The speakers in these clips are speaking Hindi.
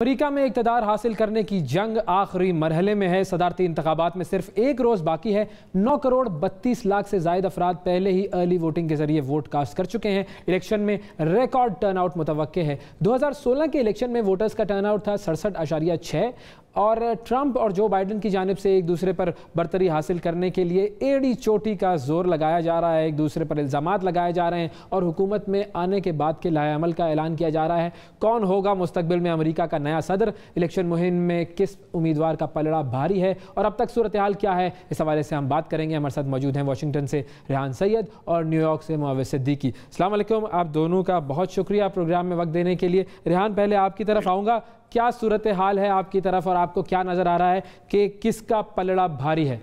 अमेरिका में इक़्तिदार हासिल करने की जंग आखिरी मरहले में है। सदारती इंतखाबात में सिर्फ एक रोज़ बाकी है। 9 करोड़ 32 लाख से ज़ायद अफराद पहले ही अर्ली वोटिंग के जरिए वोट कास्ट कर चुके हैं। इलेक्शन में रिकॉर्ड टर्नआउट मुतवक्के है। 2016 के इलेक्शन में वोटर्स का टर्नआउट था 67.6 और ट्रंप और जो बाइडन की जानिब से एक दूसरे पर बरतरी हासिल करने के लिए एड़ी चोटी का जोर लगाया जा रहा है, एक दूसरे पर इल्ज़ामात लगाए जा रहे हैं और हुकूमत में आने के बाद के लाएअमल का ऐलान किया जा रहा है। कौन होगा मुस्तकबिल में अमेरिका का नया सदर, इलेक्शन मुहिम में किस उम्मीदवार का पलड़ा भारी है और अब तक सूरत हाल क्या है, इस हवाले से हम बात करेंगे। हमारे साथ मौजूद हैं वाशिंगटन से रेहान सैयद और न्यूयॉर्क से मुअव्विज़ सिद्दीकी। अस्सलाम वालेकुम, आप दोनों का बहुत शुक्रिया प्रोग्राम में वक्त देने के लिए। रेहान, पहले आपकी तरफ आऊँगा, क्या सूरत हाल है आपकी तरफ और आपको क्या नजर आ रहा है कि किसका पलड़ा भारी है?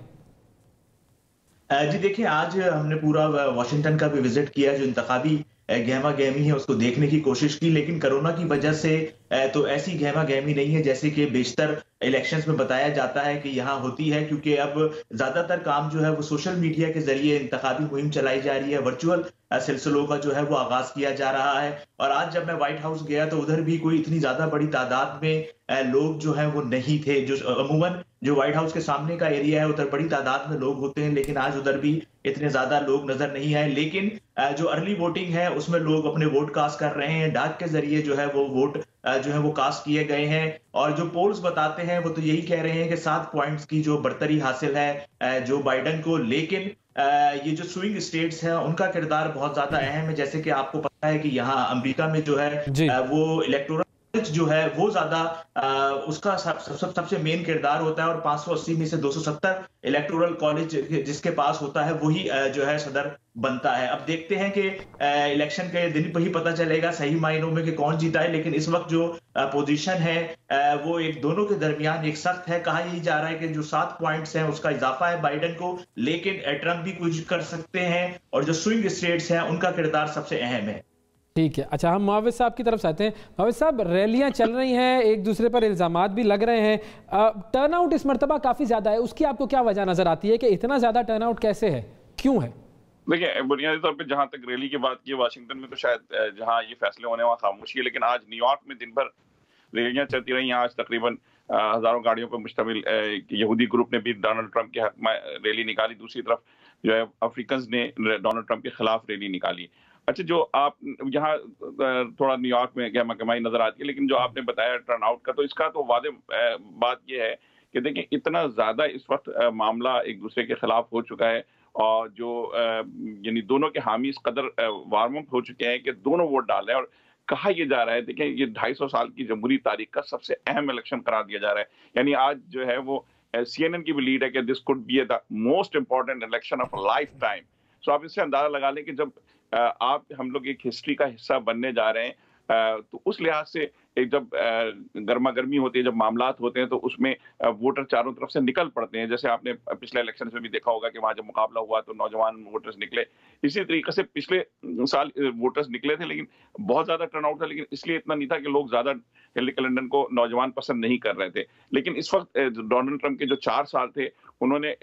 जी देखिए, आज हमने पूरा वाशिंगटन का भी विजिट किया, जो इंतखाबी गहमा गहमी है उसको देखने की कोशिश की, लेकिन कोरोना की वजह से तो ऐसी गहमा गहमी नहीं है जैसे कि बेशतर इलेक्शंस में बताया जाता है कि यहाँ होती है, क्योंकि अब ज्यादातर काम जो है वो सोशल मीडिया के जरिए इंतखाबी मुहिम चलाई जा रही है, वर्चुअल सिलसिलों का जो है वो आगाज किया जा रहा है। और आज जब मैं व्हाइट हाउस गया तो उधर भी कोई इतनी ज्यादा बड़ी तादाद में लोग जो है वो नहीं थे। जो अमूमन जो व्हाइट हाउस के सामने का एरिया है उधर बड़ी तादाद में लोग होते हैं, लेकिन आज उधर भी इतने ज्यादा लोग नजर नहीं आए। लेकिन जो अर्ली वोटिंग है उसमें लोग अपने वोट कास्ट कर रहे हैं, डाक के जरिए जो है वो वोट जो है वो कास्ट किए गए हैं। और जो पोल्स बताते हैं वो तो यही कह रहे हैं कि 7 पॉइंट्स की जो बढ़तरी हासिल है जो बाइडन को, लेकिन ये जो स्विंग स्टेट्स हैं उनका किरदार बहुत ज्यादा अहम है। जैसे कि आपको पता है कि यहाँ अमेरिका में जो है वो इलेक्टोरल जो है वो ज्यादा उसका सबसे मेन किरदार होता है और 580 में से 270 इलेक्टोरल कॉलेज जिसके पास होता है वही जो है सदर बनता है। अब देखते हैं कि इलेक्शन के दिन पर ही पता चलेगा सही मायनों में कि कौन जीता है, लेकिन इस वक्त जो पोजीशन है वो एक दोनों के दरमियान एक सख्त है। कहा यही जा रहा है कि जो 7 पॉइंट्स हैं उसका इजाफा है बाइडन को, लेकिन ट्रंप भी कुछ कर सकते हैं और जो स्विंग स्टेट्स हैं उनका किरदार सबसे अहम है। ठीक है, अच्छा, हम मुअव्विज़ साहब की तरफ से आते हैं। मुअव्विज़ साहब, रैलियां चल रही हैं, एक दूसरे पर इल्ज़ामात भी लग रहे हैं, टर्नआउट इस मरतबा काफ़ी ज़्यादा है, उसकी आपको क्या वजह नज़र आती है कि इतना ज़्यादा टर्नआउट कैसे है, क्यों है? देखिए, बुनियादी तौर पे जहां तक रैली की बात की, वाशिंगटन में तो शायद जहां ये फैसले होने वहां खामोशी है, लेकिन आज न्यूयॉर्क में दिन भर रैलियां चलती रही। आज तकरीबन हजारों गाड़ियों पर मुश्तमिल यहूदी ग्रुप ने भी डोनाल्ड ट्रंप के हक में रैली निकाली। दूसरी तरफ जो है अफ्रीकन ने डोनाल्ड ट्रंप के खिलाफ रैली निकाली। अच्छा, जो आप यहाँ थोड़ा न्यूयॉर्क में गहमा गहमाई नजर आती है, लेकिन जो आपने बताया टर्नआउट का, तो इसका तो वादे बात यह है कि देखिए इतना ज्यादा इस वक्त मामला एक दूसरे के खिलाफ हो चुका है और जो यानी दोनों के हामी इस कदर वार्म अप हो चुके हैं कि दोनों वोट डाल रहे हैं। और कहा यह जा रहा है, देखिए ये 250 साल की जमहूरी तारीख का सबसे अहम इलेक्शन करार दिया जा रहा है। यानी आज जो है वो CNN की भी लीड है कि this could be the most important election of lifetime. So आप इससे अंदाजा लगा लें कि जब आप हम लोग एक हिस्ट्री का हिस्सा बनने जा रहे हैं तो उस लिहाज से एक जब गर्मा गर्मी होती है, जब मामलात होते हैं तो उसमें वोटर चारों तरफ से निकल पड़ते हैं। जैसे आपने पिछले इलेक्शन में भी देखा होगा कि वहां जब मुकाबला हुआ तो नौजवान वोटर्स निकले। इसी तरीके से पिछले साल वोटर्स निकले थे, लेकिन बहुत ज्यादा टर्नआउट था, लेकिन इसलिए इतना नहीं था कि लोग ज्यादा हिलरी क्लिंटन को नौजवान पसंद नहीं कर रहे थे। लेकिन इस वक्त डोनाल्ड ट्रंप के जो 4 साल थे उन्होंने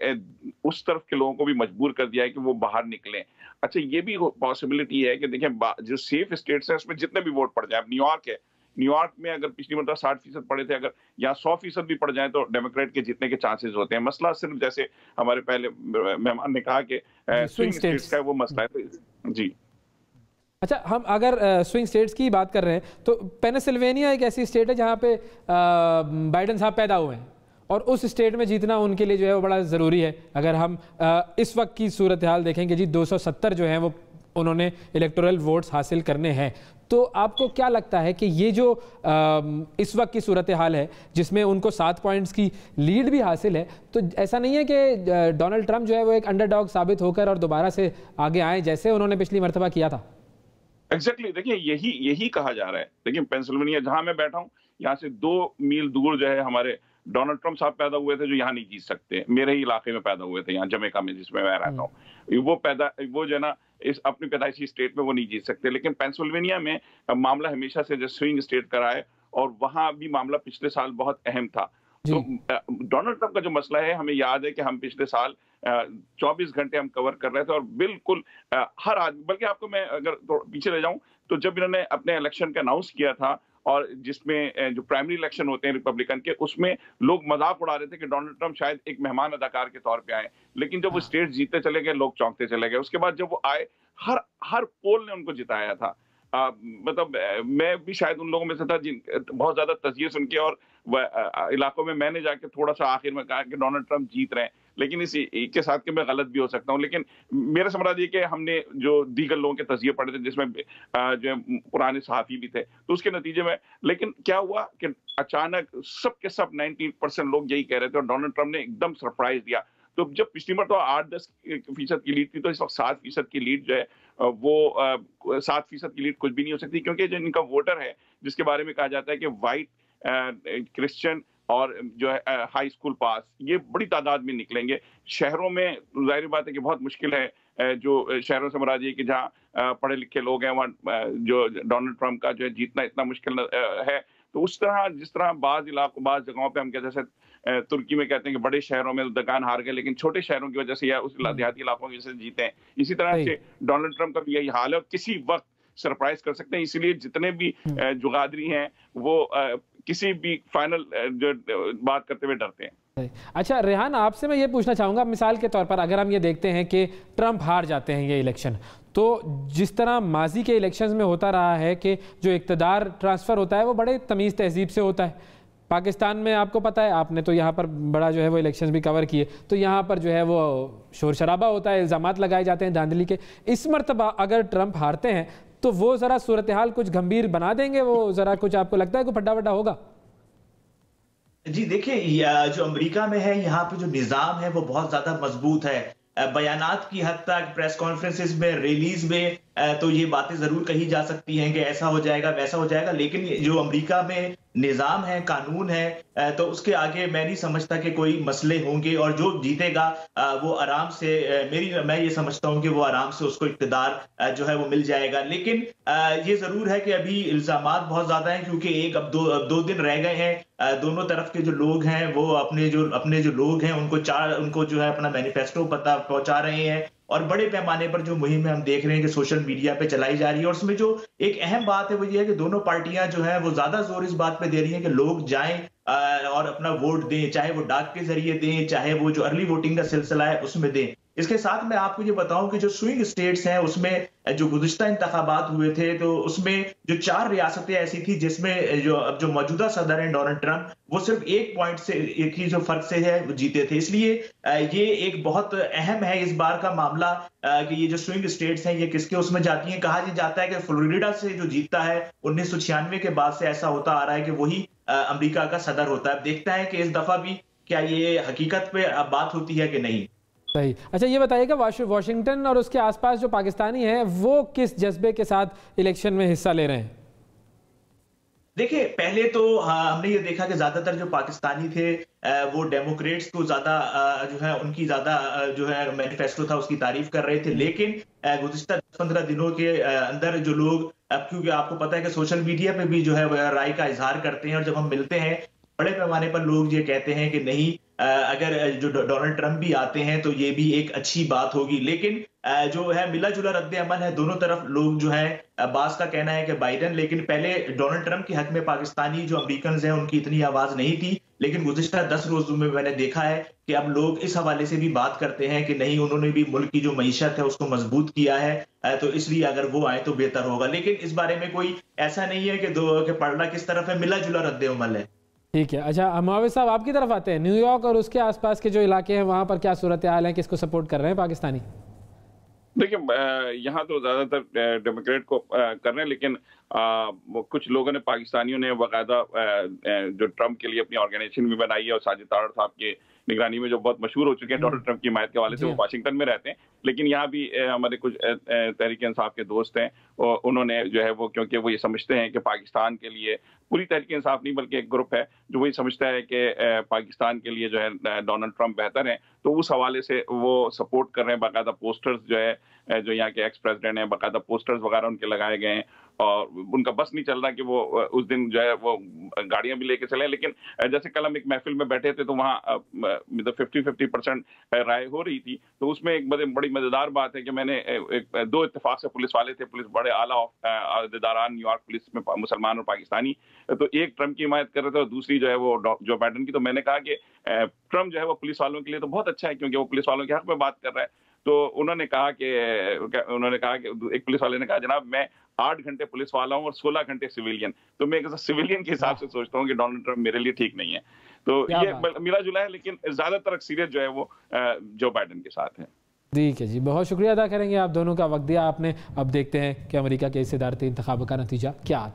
उस तरफ के लोगों को भी मजबूर कर दिया है कि वो बाहर निकले। अच्छा, ये भी पॉसिबिलिटी है कि देखिए जो सेफ स्टेट्स हैं उसमें जितने भी वोट पड़ जाए, अब न्यूयॉर्क है, न्यूयॉर्क में अगर पिछली मतलब 60% पड़े थे, अगर यहाँ 100% भी पड़ जाए तो डेमोक्रेट के जीतने के चांसेस होते हैं। मसला सिर्फ जैसे हमारे पहले मेहमान ने कहा कि स्विंग स्टेट्स का वो मसला है। जी, अच्छा, हम अगर स्विंग स्टेट्स की बात कर रहे हैं तो पेनिसिल्वेनिया एक ऐसी स्टेट है जहाँ पे बाइडन साहब पैदा हुए हैं और उस स्टेट में जीतना उनके लिए जो है वो बड़ा ज़रूरी है। अगर हम इस वक्त की सूरत हाल देखेंगे जी, 270 जो हैं वो उन्होंने इलेक्टोरल वोट्स हासिल करने हैं, तो आपको क्या लगता है कि ये जो इस वक्त की सूरत हाल है जिसमें उनको 7 पॉइंट्स की लीड भी हासिल है, तो ऐसा नहीं है कि डोनाल्ड ट्रंप जो है वो एक अंडरडॉग साबित होकर और दोबारा से आगे आए जैसे उन्होंने पिछली मरतबा किया था? एग्जैक्टली, देखिए यही कहा जा रहा है। देखिए पेंसिल्वेनिया जहां मैं बैठा हूं, यहाँ से 2 मील दूर जो है हमारे डोनाल्ड ट्रंप साहब पैदा हुए थे, जो यहाँ नहीं जीत सकते। मेरे ही इलाके में पैदा हुए थे, यहाँ जमैका में जिसमें मैं रहता हूँ। वो जो है ना इस अपनी पैदाइशी स्टेट में वो नहीं जीत सकते। लेकिन पेंसिल्वेनिया में मामला हमेशा से जो स्विंग स्टेट का रहा है और वहां भी मामला पिछले साल बहुत अहम था। तो डोनाल्ड ट्रंप का जो मसला है, हमें याद है कि हम पिछले साल 24 घंटे हम कवर कर रहे थे और बिल्कुल हर आदमी, बल्कि आपको मैं अगर पीछे ले जाऊं तो जब इन्होंने अपने इलेक्शन का अनाउंस किया था और जिसमें जो प्राइमरी इलेक्शन होते हैं रिपब्लिकन के, उसमें लोग मजाक उड़ा रहे थे कि डोनाल्ड ट्रंप शायद एक मेहमान अदाकार के तौर पे आए, लेकिन जब वो स्टेट जीतते चले गए लोग चौंकते चले गए। उसके बाद जब वो आए, हर हर पोल ने उनको जिताया था। मतलब मैं भी शायद उन लोगों में से था जिन बहुत ज्यादा तस्वीर सुन के और इलाकों में मैंने जाके थोड़ा सा आखिर में कहा कि डोनाल्ड ट्रंप जीत रहे हैं, लेकिन इस के साथ कि मैं गलत भी हो सकता हूं। लेकिन मेरा समझ ये कि हमने जो दीगर लोगों के तस्वीर पढ़े थे जिसमें जो पुराने सहाफी भी थे, तो उसके नतीजे में लेकिन क्या हुआ कि अचानक सब के सब 90% लोग यही कह रहे थे और डोनाल्ड ट्रंप ने एकदम सरप्राइज दिया। तो जब पिछली बार तो 8-10% की लीड थी, तो इस वक्त 7% की लीड जो है वो 7% की लीड कुछ भी नहीं हो सकती, क्योंकि जो इनका वोटर है जिसके बारे में कहा जाता है कि वाइट क्रिश्चियन और जो है हाई स्कूल पास, ये बड़ी तादाद में निकलेंगे। शहरों में जाहिर बात है कि बहुत मुश्किल है, जो शहरों से मुराद ये कि जहाँ पढ़े लिखे लोग हैं वहाँ जो डोनाल्ड ट्रंप का जो है जीतना इतना मुश्किल है। तो उस तरह जिस तरह बाज इलाकों बाज जगहों पे हम कहते हैं, जैसे तुर्की में कहते हैं कि बड़े शहरों में दुकान हार गए, लेकिन छोटे शहरों की वजह से या उस देहाती इलाकों की वजह से जीते हैं। इसी तरह से डोनाल्ड ट्रंप का भी यही हाल है और किसी वक्त सरप्राइज कर सकते हैं। इसलिए जितने भी जुगादरी हैं वो किसी भी फाइनल जो बात करते हुए डरते हैं। अच्छा रेहान, आपसे मैं ये पूछना चाहूँगा, मिसाल के तौर पर अगर हम ये देखते हैं कि ट्रंप हार जाते हैं ये इलेक्शन, तो जिस तरह माजी के इलेक्शंस में होता रहा है कि जो इक़्तिदार ट्रांसफ़र होता है वो बड़े तमीज़ तहजीब से होता है। पाकिस्तान में आपको पता है, आपने तो यहाँ पर बड़ा जो है वो इलेक्शंस भी कवर किए, तो यहाँ पर जो है वो शोर शराबा होता है, इल्ज़ामात लगाए जाते हैं धांधली के। इस मरतबा अगर ट्रंप हारते हैं तो वो ज़रा सूरत हाल कुछ गंभीर बना देंगे, वो ज़रा कुछ आपको लगता है कोई फड्डा वड्डा होगा? जी देखिए, जो अमेरिका में है यहाँ पे जो निज़ाम है वो बहुत ज्यादा मजबूत है। बयानात की हद तक प्रेस कॉन्फ्रेंसेस में, रिलीज में तो ये बातें जरूर कही जा सकती हैं कि ऐसा हो जाएगा वैसा हो जाएगा, लेकिन जो अमेरिका में निज़ाम है, कानून है, तो उसके आगे मैं नहीं समझता कि कोई मसले होंगे और जो जीतेगा वो आराम से मैं ये समझता हूं कि वो आराम से उसको इक़्तिदार जो है वो मिल जाएगा। लेकिन ये जरूर है कि अभी इल्जामात बहुत ज्यादा हैं, क्योंकि अब दो दिन रह गए हैं। दोनों तरफ के जो लोग हैं वो अपने जो लोग हैं उनको जो है अपना मैनिफेस्टो पहुंचा रहे हैं और बड़े पैमाने पर जो मुहिम हम देख रहे हैं कि सोशल मीडिया पे चलाई जा रही है। और उसमें जो एक अहम बात है वो ये है कि दोनों पार्टियां जो है वो ज्यादा जोर इस बात पे दे रही हैं कि लोग जाएं और अपना वोट दें, चाहे वो डाक के जरिए दें, चाहे वो जो अर्ली वोटिंग का सिलसिला है उसमें दें। इसके साथ मैं आपको ये बताऊं कि जो स्विंग स्टेट्स हैं उसमें जो गुज़िश्ता इंतखाबात हुए थे, तो उसमें जो 4 रियासतें ऐसी थी जिसमें जो मौजूदा सदर हैं डोनाल्ड ट्रंप, वो सिर्फ 1 पॉइंट से, एक ही जो फर्क से है वो जीते थे। इसलिए ये एक बहुत अहम है इस बार का मामला कि ये जो स्विंग स्टेट्स हैं ये किसके उसमें जाती हैं। कहा जाता है कि फ्लोरिडा से जो जीतता है 1996 के बाद से ऐसा होता आ रहा है कि वही अमेरिका का सदर होता है। अब देखता है कि इस दफा भी क्या ये हकीकत पे बात होती है कि नहीं। सही। अच्छा ये बताइएगा, वाशिंगटन और उसके आसपास जो पाकिस्तानी हैं वो किस जज्बे के साथ इलेक्शन में हिस्सा ले रहे हैं? देखिए, पहले तो हमने ये देखा कि ज्यादातर जो पाकिस्तानी थे वो डेमोक्रेट्स को ज्यादा जो है उनकी ज्यादा जो है मैनिफेस्टो था उसकी तारीफ कर रहे थे। लेकिन गुज़िश्ता 15 दिनों के अंदर जो लोग, अब क्योंकि आपको पता है कि सोशल मीडिया पे भी जो है राय का इजहार करते हैं और जब हम मिलते हैं बड़े पैमाने पर लोग ये कहते हैं कि नहीं, अगर जो डोनाल्ड ट्रंप भी आते हैं तो ये भी एक अच्छी बात होगी। लेकिन जो है मिला जुला रद्द अमल है, दोनों तरफ लोग जो है, बास का कहना है कि बाइडन, लेकिन पहले डोनाल्ड ट्रंप के हक में पाकिस्तानी जो अमेरिकन हैं उनकी इतनी आवाज नहीं थी। लेकिन गुज़िश्ता 10 रोजों में मैंने देखा है कि अब लोग इस हवाले से भी बात करते हैं कि नहीं, उन्होंने भी मुल्क की जो मईशत है उसको मजबूत किया है, तो इसलिए अगर वो आए तो बेहतर होगा। लेकिन इस बारे में कोई ऐसा नहीं है कि पड़ना किस तरफ है, मिला जुला रद्द अमल है। ठीक है। अच्छा मुआविज़ साहब, आपकी तरफ आते हैं, न्यूयॉर्क और उसके आसपास के जो इलाके हैं वहाँ पर क्या सूरत हाल है, किसको सपोर्ट कर रहे हैं पाकिस्तानी? देखिए, यहाँ तो ज़्यादातर डेमोक्रेट को कर रहे हैं, लेकिन कुछ लोगों ने, पाकिस्तानियों ने बाकायदा जो ट्रंप के लिए अपनी ऑर्गेनाइजेशन भी बनाई है और साजिद तारड़ साहब के निगरानी में जो बहुत मशहूर हो चुके हैं डोनाल्ड ट्रंप की हिमायत के हवाले से, वो वाशिंगटन में रहते हैं। लेकिन यहाँ भी हमारे कुछ तहरीक इंसाफ के दोस्त हैं, और उन्होंने जो है वो, क्योंकि वो ये समझते हैं कि पाकिस्तान के लिए, पूरी तहरीक इंसाफ नहीं बल्कि एक ग्रुप है जो वही समझता है कि पाकिस्तान के लिए जो है डोनाल्ड ट्रंप बेहतर है, तो उस हवाले से वो सपोर्ट कर रहे हैं। बाकायदा पोस्टर्स जो है, जो यहाँ के एक्स प्रेसिडेंट हैं, बाकायदा पोस्टर्स वगैरह उनके लगाए गए हैं। और उनका बस नहीं चल रहा कि वो उस दिन जो है वो गाड़ियां भी लेके चले। लेकिन जैसे कल हम एक महफिल में बैठे थे तो वहाँ मतलब 50% राय हो रही थी, तो उसमें एक बड़ी मजेदार बात है कि मैंने दो इत्तेफाक से पुलिस वाले थे, पुलिस बड़े आला अहदेदारान न्यूयॉर्क पुलिस में, मुसलमान और पाकिस्तानी, तो एक ट्रम्प की हिमायत कर रहे थे और दूसरी जो है वो जो बाइडेन की। तो मैंने कहा कि ट्रम्प जो है वो पुलिस वालों के लिए तो बहुत अच्छा है क्योंकि वो पुलिस वालों के हक में बात कर रहा है। तो उन्होंने कहा कि एक पुलिस वाले ने कहा, जनाब मैं 8 घंटे पुलिस वाला हूं और 16 घंटे सिविलियन, तो मैं एक सिविलियन के हिसाब से सोचता हूं कि डोनाल्ड ट्रम्प मेरे लिए ठीक नहीं है। तो ये मिला जुला है, लेकिन ज्यादातर अक्सरियत जो है वो जो बाइडेन के साथ है। ठीक है जी, बहुत शुक्रिया अदा करेंगे आप दोनों का वक्त दिया आपने। अब देखते हैं कि अमेरिका के इस सदारती इंतखाब का नतीजा क्या आता है।